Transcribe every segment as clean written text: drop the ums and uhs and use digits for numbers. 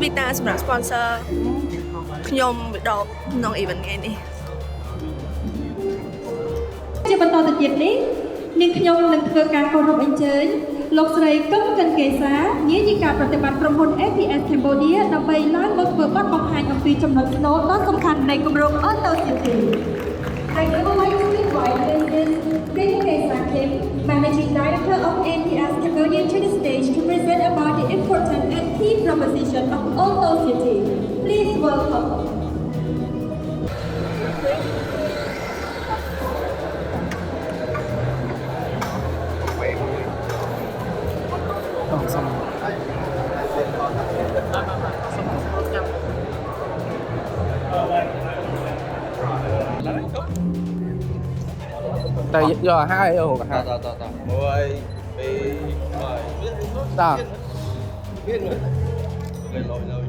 Vita សម្រាប់ sponsor ខ្ញុំដបក្នុង event ថ្ងៃនេះជាបន្តទៅទៀតនេះនាងខ្ញុំនឹងធ្វើការគោរពអញ្ជើញលោកស្រីកឹមកិនកេសានាយិកាប្រតិបត្តិក្រុមហ៊ុន APS Cambodia ដើម្បីឡើងមកធ្វើបទបង្ហាញអំពីចំណុចស្នូលដ៏សំខាន់នៃគម្រោង Auto City I would like to invite Mrs. Kesa Kim, Managing Director of APS Cambodia, to the stage to present about the important and key proposition of Auto City. Please welcome. Tại giờ hai ở cả hai. Mười, bị mười. Ta. Biết nữa. Lên lôi lôi.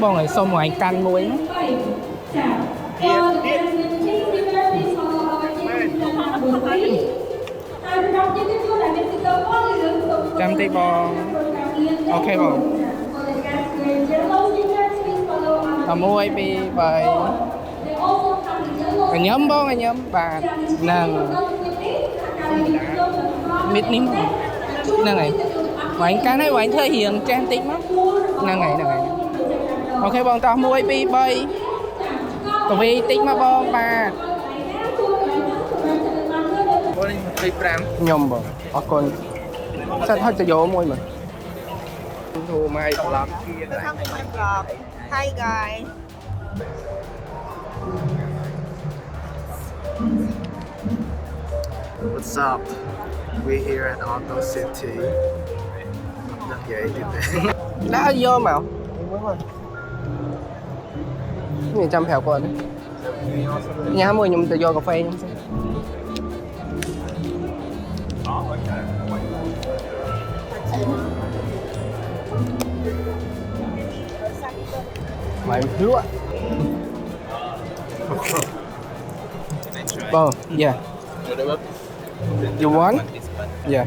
Bọn này xong rồi anh canh muối. Trăm tí bò. Ok bò. Tao mua ai bị bài. Anh nhóm bó anh nhóm bà nàng mít nín nàng này mà anh cá này anh thấy hiền trang tí mắt nàng này ok bọn tao mua ai bị bay còn vì tí mà bò bà nhom bò con sao thôi cho vô môi mà thu mai lắm Hi guys What's up? We're here at Auto City. Đang vậy đi đã vô mà người trăm phèo con nhà mười nhung tự vô cà phê nhung mày hứa yeah you want yeah